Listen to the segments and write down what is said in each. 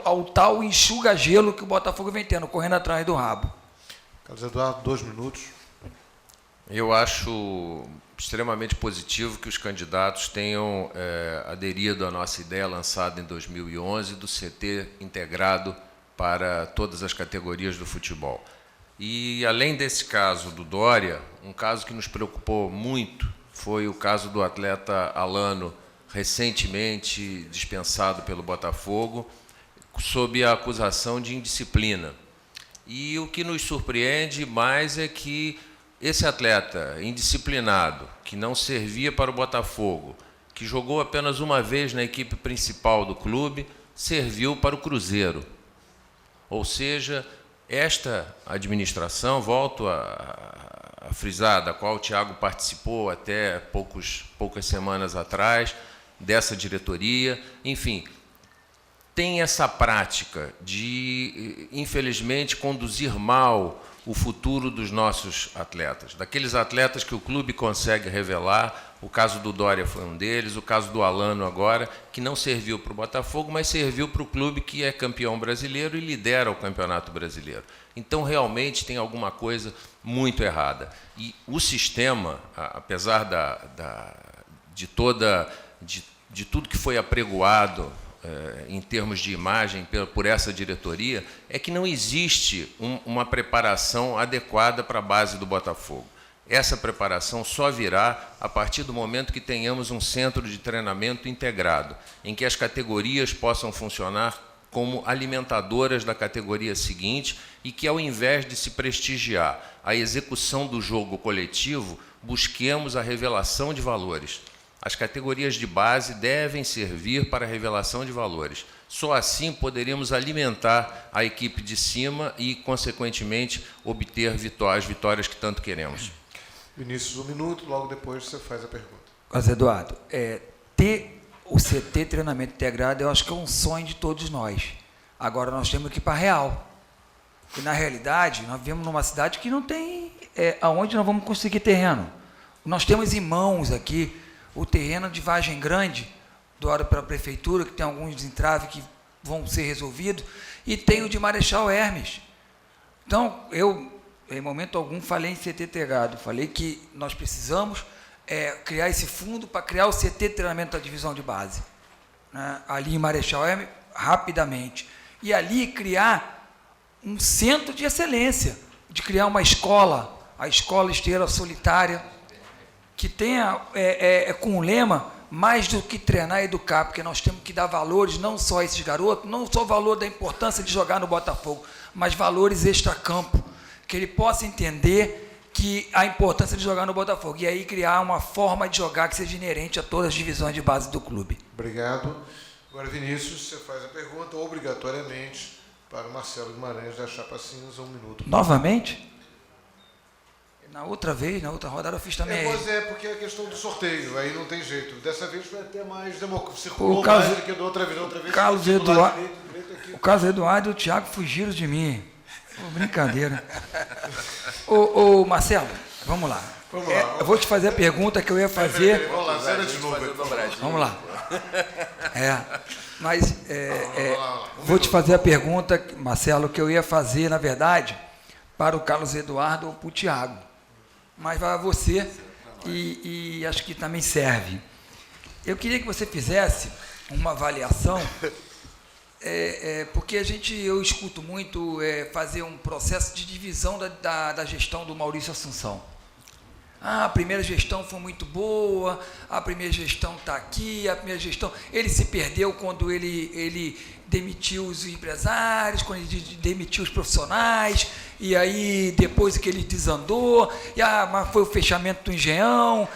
ao tal enxuga-gelo que o Botafogo vem tendo, correndo atrás do rabo. Carlos Eduardo, 2 minutos. Eu acho extremamente positivo que os candidatos tenham aderido à nossa ideia lançada em 2011 do CT integrado para todas as categorias do futebol. E, além desse caso do Dória, um caso que nos preocupou muito foi o caso do atleta Alano, recentemente dispensado pelo Botafogo, sob a acusação de indisciplina. E o que nos surpreende mais é que esse atleta indisciplinado, que não servia para o Botafogo, que jogou apenas uma vez na equipe principal do clube, serviu para o Cruzeiro. Ou seja, esta administração, volto a frisar, da qual o Thiago participou até poucas semanas atrás, dessa diretoria, enfim, tem essa prática de, infelizmente, conduzir mal o futuro dos nossos atletas, daqueles atletas que o clube consegue revelar. O caso do Dória foi um deles, o caso do Alano agora, que não serviu para o Botafogo, mas serviu para o clube que é campeão brasileiro e lidera o Campeonato Brasileiro. Então, realmente, tem alguma coisa muito errada. E o sistema, apesar de tudo que foi apregoado em termos de imagem por essa diretoria, é que não existe uma preparação adequada para a base do Botafogo. Essa preparação só virá a partir do momento que tenhamos um centro de treinamento integrado, em que as categorias possam funcionar como alimentadoras da categoria seguinte e que, ao invés de se prestigiar a execução do jogo coletivo, busquemos a revelação de valores. As categorias de base devem servir para a revelação de valores. Só assim poderíamos alimentar a equipe de cima e, consequentemente, obter as vitórias que tanto queremos. Vinícius, 1 minuto, logo depois você faz a pergunta. Carlos Eduardo, ter o CT treinamento integrado, eu acho que é um sonho de todos nós. Agora nós temos que ir para a real. E, na realidade, nós vivemos numa cidade que não tem aonde nós vamos conseguir terreno. Nós temos em mãos aqui o terreno de Vargem Grande, doado pela prefeitura, que tem alguns entraves que vão ser resolvidos, e tem o de Marechal Hermes. Então, eu, em momento algum, falei em CT integrado, falei que nós precisamos criar esse fundo para criar o CT treinamento da divisão de base, né, ali em Marechal Hermes, rapidamente. E ali criar um centro de excelência, de criar uma escola, a Escola Esteira Solitária, que tenha com o lema mais do que treinar e educar, porque nós temos que dar valores não só a esses garotos, não só o valor da importância de jogar no Botafogo, mas valores extracampo, que ele possa entender que a importância de jogar no Botafogo, e aí criar uma forma de jogar que seja inerente a todas as divisões de base do clube. Obrigado. Agora, Vinícius, você faz a pergunta obrigatoriamente para o Marcelo Guimarães da Chapa Cinza, 1 minuto. Novamente? Na outra rodada eu fiz também. Pois porque é a questão do sorteio, aí não tem jeito. Dessa vez foi até mais democrático, circulou mais do que da outra vez. O Carlos Eduardo e o Thiago fugiram de mim. Brincadeira. Ô, Marcelo, vamos lá. Eu vou te fazer a pergunta que eu ia fazer. Vamos lá, zero de novo. Vamos lá. Vou te fazer a pergunta, Marcelo, que eu ia fazer, na verdade, para o Carlos Eduardo ou para o Thiago. Mas vai a você e acho que também serve. Eu queria que você fizesse uma avaliação, porque eu escuto muito fazer um processo de divisão da gestão do Maurício Assunção. A primeira gestão foi muito boa, a primeira gestão está aqui, a primeira gestão... Ele se perdeu quando ele demitiu os empresários, quando ele demitiu os profissionais, e aí depois que ele desandou, mas foi o fechamento do Engenhão.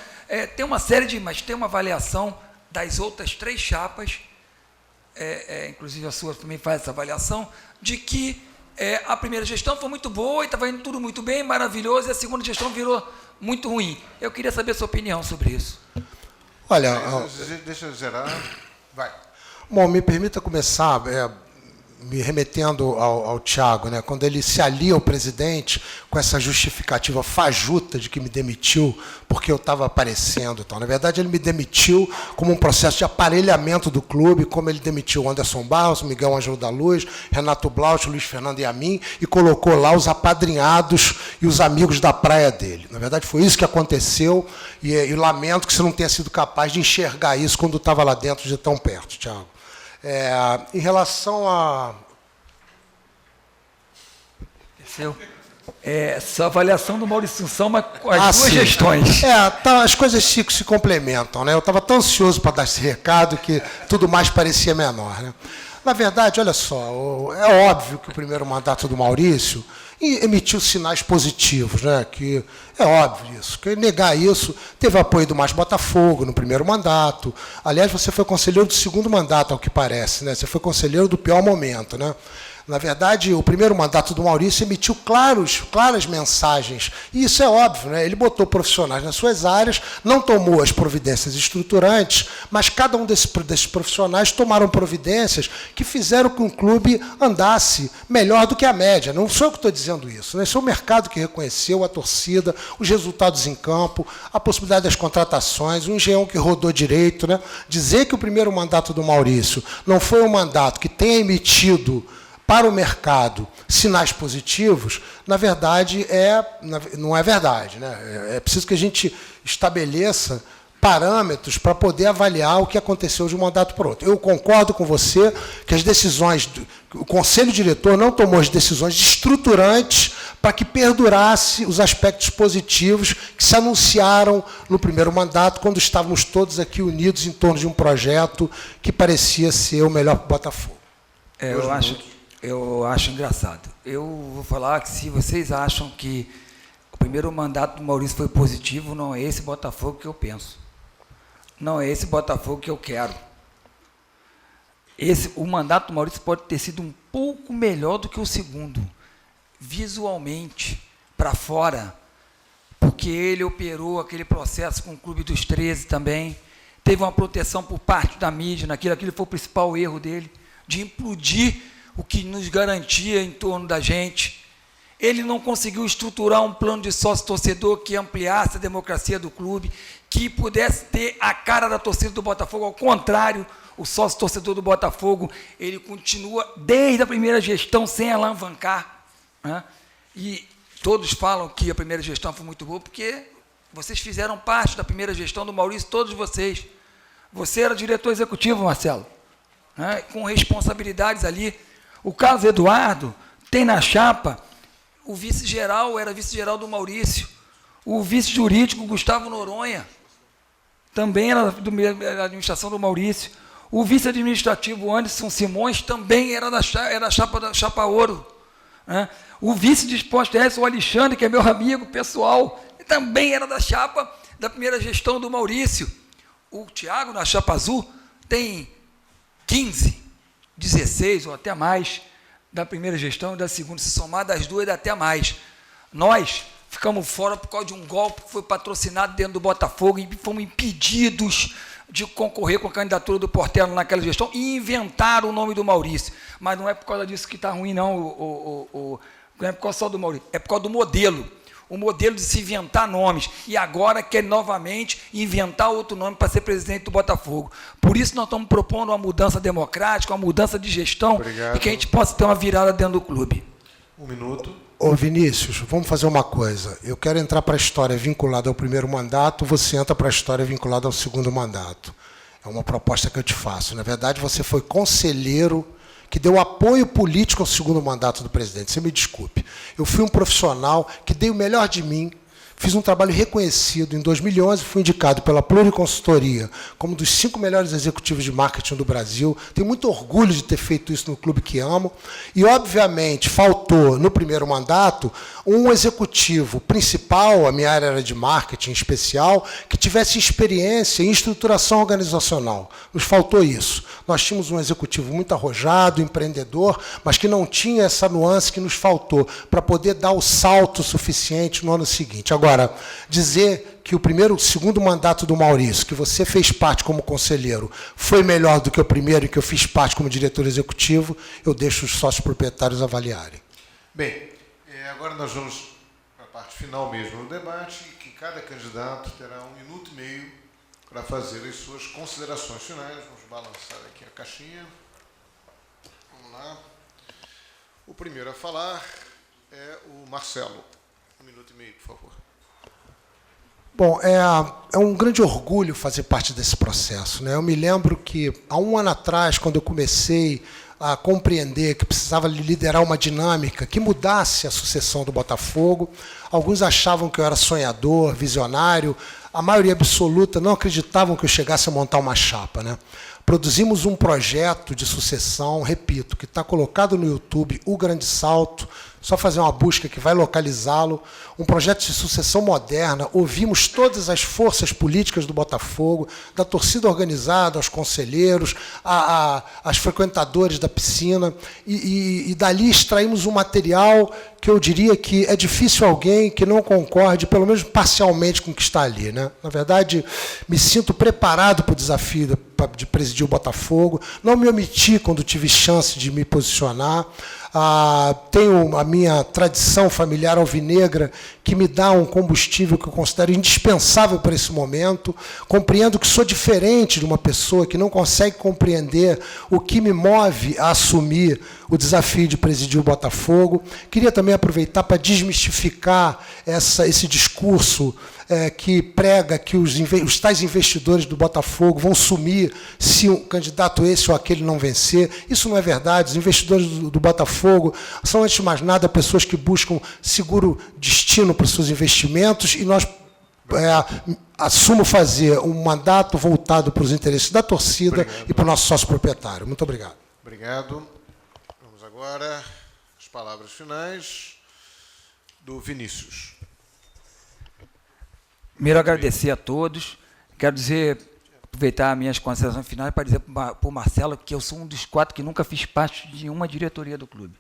Tem uma série mas tem uma avaliação das outras 3 chapas, inclusive a sua também faz essa avaliação, de que a primeira gestão foi muito boa e estava indo tudo muito bem, maravilhoso, e a segunda gestão virou muito ruim. Eu queria saber a sua opinião sobre isso. Olha, deixa eu zerar. Vai. Bom, me permita começar me remetendo ao Thiago, né, quando ele se alia ao presidente com essa justificativa fajuta de que me demitiu porque eu estava aparecendo. Então, na verdade, ele me demitiu como um processo de aparelhamento do clube, como ele demitiu o Anderson Barros, Miguel Ângelo da Luz, Renato Blauch, Luiz Fernando e a mim, e colocou lá os apadrinhados e os amigos da praia dele. Na verdade, foi isso que aconteceu, e lamento que você não tenha sido capaz de enxergar isso quando estava lá dentro de tão perto, Thiago. Em relação a... Sua avaliação do Maurício soma com as duas gestões. Tá, as coisas se complementam, né? Eu estava tão ansioso para dar esse recado que tudo mais parecia menor, né? Na verdade, olha só, é óbvio que o primeiro mandato do Maurício emitiu sinais positivos, né? Que é óbvio isso. Que negar isso, teve apoio do Mais Botafogo no primeiro mandato. Aliás, você foi conselheiro do segundo mandato, ao que parece, né? Você foi conselheiro do pior momento, né? Na verdade, o primeiro mandato do Maurício emitiu claras mensagens. E isso é óbvio, né? Ele botou profissionais nas suas áreas, não tomou as providências estruturantes, mas cada um desses profissionais tomaram providências que fizeram com que o clube andasse melhor do que a média. Não sou eu que estou dizendo isso, né? Isso é o mercado que reconheceu, a torcida, os resultados em campo, a possibilidade das contratações, o engenhão que rodou direito, né? Dizer que o primeiro mandato do Maurício não foi um mandato que tenha emitido para o mercado sinais positivos, na verdade, não é verdade, né? É preciso que a gente estabeleça parâmetros para poder avaliar o que aconteceu de um mandato para o outro. Eu concordo com você que as decisões, o Conselho Diretor não tomou as decisões estruturantes para que perdurasse os aspectos positivos que se anunciaram no primeiro mandato, quando estávamos todos aqui unidos em torno de um projeto que parecia ser o melhor para o Botafogo. Eu acho engraçado. Eu vou falar que se vocês acham que o primeiro mandato do Maurício foi positivo, não é esse Botafogo que eu penso. Não é esse Botafogo que eu quero. O mandato do Maurício pode ter sido um pouco melhor do que o segundo, visualmente, para fora, porque ele operou aquele processo com o Clube dos 13 também, teve uma proteção por parte da mídia, aquele foi o principal erro dele, de implodir o que nos garantia em torno da gente. Ele não conseguiu estruturar um plano de sócio-torcedor que ampliasse a democracia do clube, que pudesse ter a cara da torcida do Botafogo. Ao contrário, o sócio-torcedor do Botafogo, ele continua, desde a primeira gestão, sem alavancar, né? E todos falam que a primeira gestão foi muito boa, porque vocês fizeram parte da primeira gestão do Maurício, todos vocês. Você era diretor executivo, Marcelo, né? Com responsabilidades ali. O Carlos Eduardo tem na chapa, o vice-geral era vice-geral do Maurício, o vice-jurídico Gustavo Noronha, também era da administração do Maurício, o vice-administrativo Anderson Simões também era da chapa Ouro, né? O vice de esportes, o Alexandre, que é meu amigo pessoal, também era da chapa da primeira gestão do Maurício. O Thiago, na chapa azul, tem 15, 16 ou até mais da primeira gestão e da segunda, se somar das duas dá até mais. Nós ficamos fora por causa de um golpe que foi patrocinado dentro do Botafogo e fomos impedidos de concorrer com a candidatura do Portela naquela gestão e inventaram o nome do Maurício. Mas não é por causa disso que está ruim, não, não é por causa só do Maurício, é por causa do modelo. O modelo de se inventar nomes, e agora quer novamente inventar outro nome para ser presidente do Botafogo. Por isso nós estamos propondo uma mudança democrática, uma mudança de gestão. Obrigado. E que a gente possa ter uma virada dentro do clube. Um minuto. Ô Vinícius, vamos fazer uma coisa. Eu quero entrar para a história vinculada ao primeiro mandato, você entra para a história vinculada ao segundo mandato. É uma proposta que eu te faço. Na verdade, você foi conselheiro que deu apoio político ao segundo mandato do presidente. Você me desculpe. Eu fui um profissional que dei o melhor de mim, fiz um trabalho reconhecido. Em 2011, fui indicado pela Pluriconsultoria como um dos 5 melhores executivos de marketing do Brasil. Tenho muito orgulho de ter feito isso no clube que amo. E, obviamente, faltou, no primeiro mandato, um executivo principal, a minha área era de marketing especial, que tivesse experiência em estruturação organizacional. Nos faltou isso. Nós tínhamos um executivo muito arrojado, empreendedor, mas que não tinha essa nuance que nos faltou para poder dar o salto suficiente no ano seguinte. Agora, Agora, dizer que o segundo mandato do Maurício, que você fez parte como conselheiro, foi melhor do que o primeiro, e que eu fiz parte como diretor executivo, eu deixo os sócios proprietários avaliarem. Bem, agora nós vamos para a parte final mesmo do debate, que cada candidato terá 1 minuto e meio para fazer as suas considerações finais. Vamos balançar aqui a caixinha. Vamos lá. O primeiro a falar é o Marcelo. 1 minuto e meio, por favor. Bom, é um grande orgulho fazer parte desse processo, né? Eu me lembro que, há 1 ano atrás, quando eu comecei a compreender que precisava liderar uma dinâmica que mudasse a sucessão do Botafogo, alguns achavam que eu era sonhador, visionário, a maioria absoluta não acreditavam que eu chegasse a montar uma chapa, né? Produzimos um projeto de sucessão, repito, que está colocado no YouTube, O Grande Salto, só fazer uma busca que vai localizá-lo, um projeto de sucessão moderna, ouvimos todas as forças políticas do Botafogo, da torcida organizada, aos conselheiros, aos frequentadores da piscina, e dali extraímos um material que eu diria que é difícil alguém que não concorde, pelo menos parcialmente, com o que está ali, né? Na verdade, me sinto preparado para o desafio de presidir o Botafogo, não me omiti quando tive chance de me posicionar, tenho a minha tradição familiar alvinegra, que me dá um combustível que eu considero indispensável para esse momento, compreendo que sou diferente de uma pessoa que não consegue compreender o que me move a assumir o desafio de presidir o Botafogo. Queria também aproveitar para desmistificar esse discurso que prega que os tais investidores do Botafogo vão sumir se um candidato esse ou aquele não vencer. Isso não é verdade. Os investidores do Botafogo são, antes de mais nada, pessoas que buscam seguro destino para os seus investimentos, e nós assumo fazer um mandato voltado para os interesses da torcida. Obrigado. E para o nosso sócio proprietário. Muito obrigado. Obrigado. Vamos agora às palavras finais do Vinícius. Primeiro, agradecer a todos. Quero aproveitar as minhas considerações finais para dizer para o Marcelo que eu sou um dos 4 que nunca fiz parte de nenhuma diretoria do clube.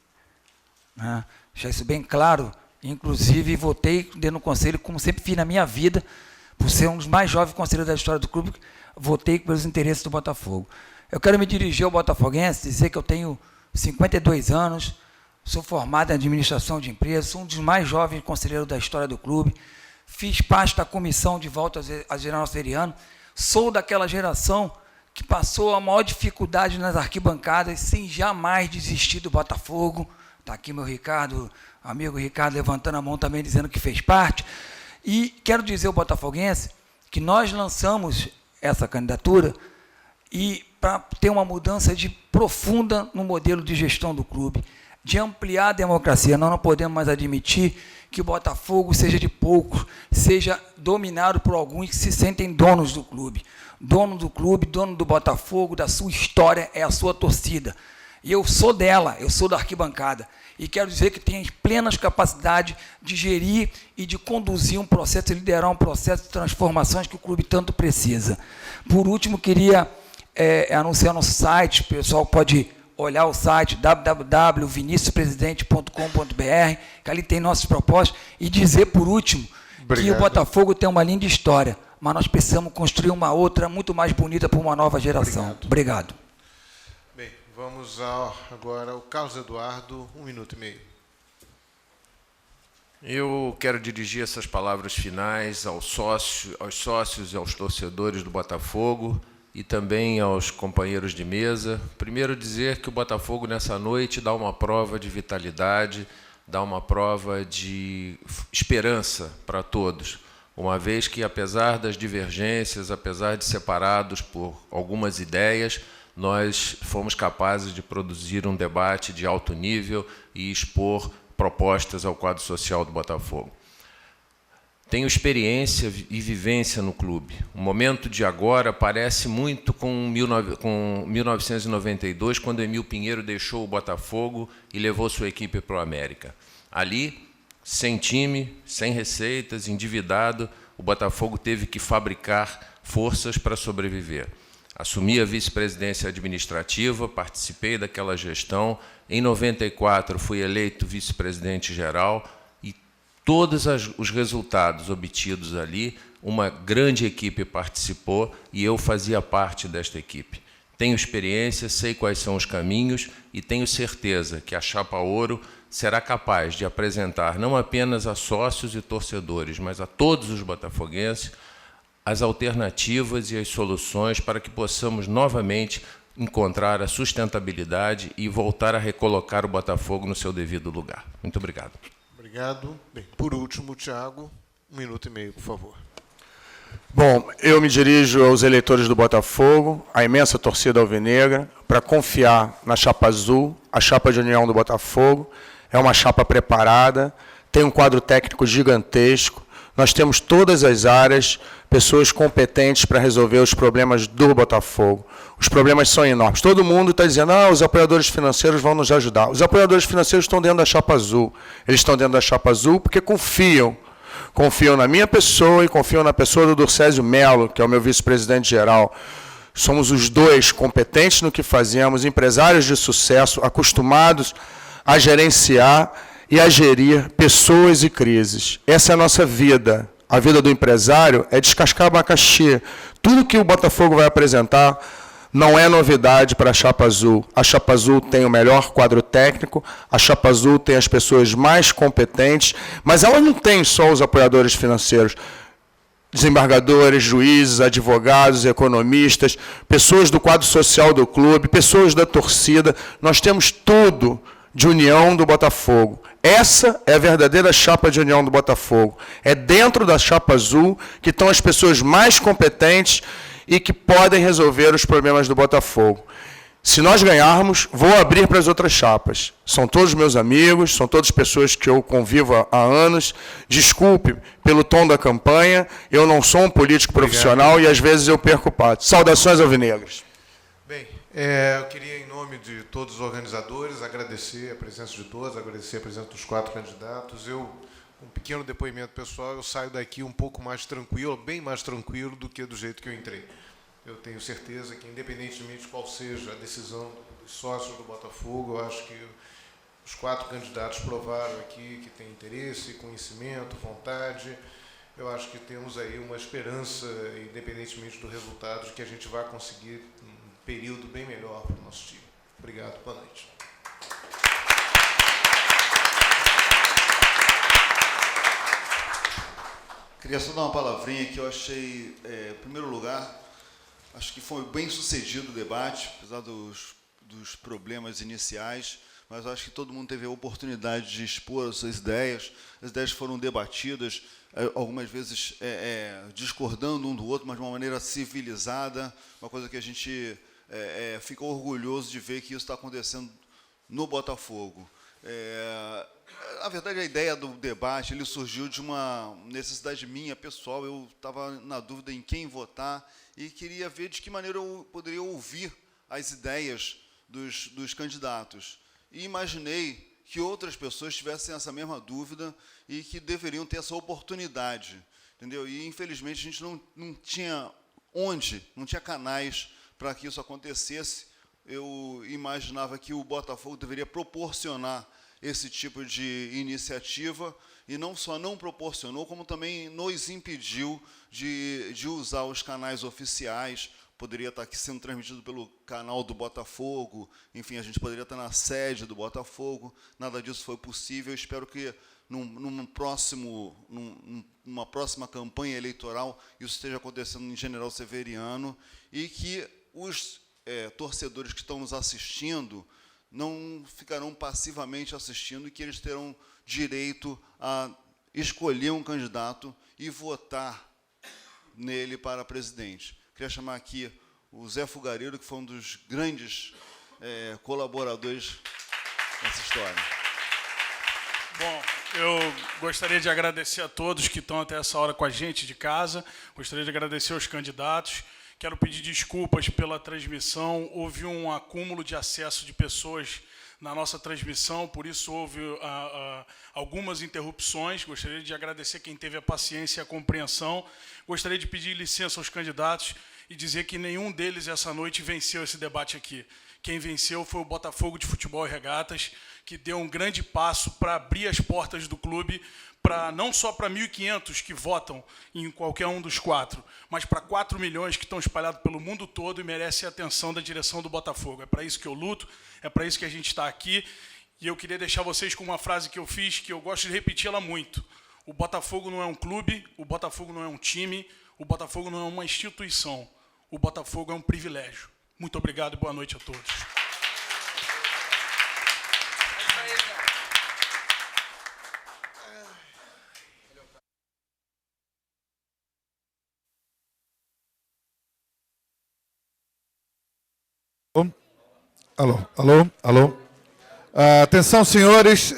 Deixar isso bem claro. Inclusive, votei dentro do conselho, como sempre fiz na minha vida, por ser um dos mais jovens conselheiros da história do clube, votei pelos interesses do Botafogo. Eu quero me dirigir ao botafoguense, dizer que eu tenho 52 anos, sou formado em administração de empresas, sou um dos mais jovens conselheiros da história do clube, fiz parte da comissão de volta a General Seriano, sou daquela geração que passou a maior dificuldade nas arquibancadas sem jamais desistir do Botafogo. Está aqui meu amigo Ricardo levantando a mão também, dizendo que fez parte. E quero dizer ao botafoguense que nós lançamos essa candidatura e para ter uma mudança profunda no modelo de gestão do clube, de ampliar a democracia. Nós não podemos mais admitir que o Botafogo seja de poucos, seja dominado por alguns que se sentem donos do clube. Dono do clube, dono do Botafogo, da sua história, é a sua torcida. E eu sou dela, eu sou da arquibancada. E quero dizer que tenho plenas capacidades de gerir e de conduzir um processo, de liderar um processo de transformações que o clube tanto precisa. Por último, queria anunciar nosso site, o pessoal pode olhar o site www.viniciuspresidente.com.br, que ali tem nossas propostas, e dizer, por último, que o Botafogo tem uma linda história, mas nós precisamos construir uma outra muito mais bonita para uma nova geração. Obrigado. Bem, vamos agora ao Carlos Eduardo, 1 minuto e meio. Eu quero dirigir essas palavras finais aos sócios e aos torcedores do Botafogo e também aos companheiros de mesa. Primeiro, dizer que o Botafogo, nessa noite, dá uma prova de vitalidade, dá uma prova de esperança para todos, uma vez que, apesar das divergências, apesar de separados por algumas ideias, nós fomos capazes de produzir um debate de alto nível e expor propostas ao quadro social do Botafogo. Tenho experiência e vivência no clube. O momento de agora parece muito com 1992, quando Emil Pinheiro deixou o Botafogo e levou sua equipe para o América. Ali, sem time, sem receitas, endividado, o Botafogo teve que fabricar forças para sobreviver. Assumi a vice-presidência administrativa, participei daquela gestão. Em 94, fui eleito vice-presidente geral e Todos os resultados obtidos ali, uma grande equipe participou e eu fazia parte desta equipe. Tenho experiência, sei quais são os caminhos e tenho certeza que a Chapa Ouro será capaz de apresentar não apenas a sócios e torcedores, mas a todos os botafoguenses as alternativas e as soluções para que possamos novamente encontrar a sustentabilidade e voltar a recolocar o Botafogo no seu devido lugar. Muito obrigado. Obrigado. Bem, por último, Thiago, 1 minuto e meio, por favor. Bom, eu me dirijo aos eleitores do Botafogo, à imensa torcida alvinegra, para confiar na chapa azul, a chapa de união do Botafogo. É uma chapa preparada, tem um quadro técnico gigantesco, nós temos todas as áreas, pessoas competentes para resolver os problemas do Botafogo. Os problemas são enormes. Todo mundo está dizendo, os apoiadores financeiros vão nos ajudar. Os apoiadores financeiros estão dentro da chapa azul. Eles estão dentro da chapa azul porque confiam na minha pessoa e confiam na pessoa do Durcésio Melo, que é o meu vice-presidente geral. Somos os dois competentes no que fazemos, empresários de sucesso, acostumados a gerenciar e a gerir pessoas e crises. Essa é a nossa vida. A vida do empresário é descascar abacaxi. Tudo que o Botafogo vai apresentar não é novidade para a Chapa Azul. A Chapa Azul tem o melhor quadro técnico, a Chapa Azul tem as pessoas mais competentes, mas ela não tem só os apoiadores financeiros. Desembargadores, juízes, advogados, economistas, pessoas do quadro social do clube, pessoas da torcida. Nós temos tudo de união do Botafogo. Essa é a verdadeira chapa de união do Botafogo. É dentro da Chapa Azul que estão as pessoas mais competentes e que podem resolver os problemas do Botafogo. Se nós ganharmos, vou abrir para as outras chapas. São todos meus amigos, são todas pessoas que eu convivo há anos. Desculpe pelo tom da campanha, eu não sou um político profissional e às vezes eu perco o pato. Saudações alvinegras. Bem, eu queria, em nome de todos os organizadores, agradecer a presença de todos, agradecer a presença dos 4 candidatos. Um pequeno depoimento pessoal, eu saio daqui um pouco mais tranquilo, bem mais tranquilo do que do jeito que eu entrei. Eu tenho certeza que, independentemente de qual seja a decisão dos sócios do Botafogo, eu acho que os 4 candidatos provaram aqui que têm interesse, conhecimento, vontade. Eu acho que temos aí uma esperança, independentemente do resultado, de que a gente vai conseguir um período bem melhor para o nosso time. Obrigado, boa noite. Queria só dar uma palavrinha que eu achei, em primeiro lugar, acho que foi bem sucedido o debate, apesar dos problemas iniciais, mas acho que todo mundo teve a oportunidade de expor as suas ideias. As ideias foram debatidas, algumas vezes discordando um do outro, mas de uma maneira civilizada, uma coisa que a gente fica orgulhoso de ver que isso está acontecendo no Botafogo. Na verdade, a ideia do debate ele surgiu de uma necessidade minha, pessoal. Eu estava na dúvida em quem votar e queria ver de que maneira eu poderia ouvir as ideias dos candidatos. E imaginei que outras pessoas tivessem essa mesma dúvida e que deveriam ter essa oportunidade, entendeu? E, infelizmente, a gente não tinha não tinha canais para que isso acontecesse. Eu imaginava que o Botafogo deveria proporcionar esse tipo de iniciativa, e não só não proporcionou, como também nos impediu de usar os canais oficiais. Poderia estar aqui sendo transmitido pelo canal do Botafogo, enfim, a gente poderia estar na sede do Botafogo, nada disso foi possível. Eu espero que numa próxima campanha eleitoral isso esteja acontecendo em General Severiano e que os torcedores que estão nos assistindo não ficarão passivamente assistindo e que eles terão direito a escolher um candidato e votar nele para presidente. Queria chamar aqui o Zé Fugareiro, que foi um dos grandes colaboradores dessa história. Bom, eu gostaria de agradecer a todos que estão até essa hora com a gente de casa, gostaria de agradecer aos candidatos. Quero pedir desculpas pela transmissão. Houve um acúmulo de acesso de pessoas na nossa transmissão, por isso houve algumas interrupções. Gostaria de agradecer quem teve a paciência e a compreensão. Gostaria de pedir licença aos candidatos e dizer que nenhum deles essa noite venceu esse debate aqui. Quem venceu foi o Botafogo de Futebol e Regatas, que deu um grande passo para abrir as portas do clube, não só para 1.500 que votam em qualquer um dos 4, mas para 4 milhões que estão espalhados pelo mundo todo e merecem a atenção da direção do Botafogo. É para isso que eu luto, é para isso que a gente está aqui. E eu queria deixar vocês com uma frase que eu fiz, que eu gosto de repeti-la muito. O Botafogo não é um clube, o Botafogo não é um time, o Botafogo não é uma instituição. O Botafogo é um privilégio. Muito obrigado e boa noite a todos. Alô. Atenção, senhores.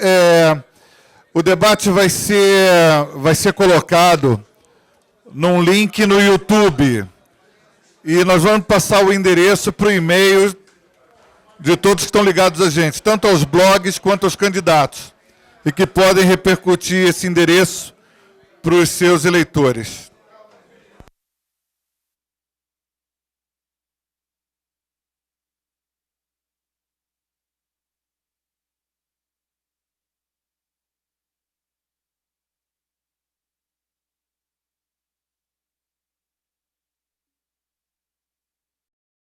O debate vai ser colocado num link no YouTube. E nós vamos passar o endereço para o e-mail de todos que estão ligados a gente, tanto aos blogs quanto aos candidatos, e que podem repercutir esse endereço para os seus eleitores.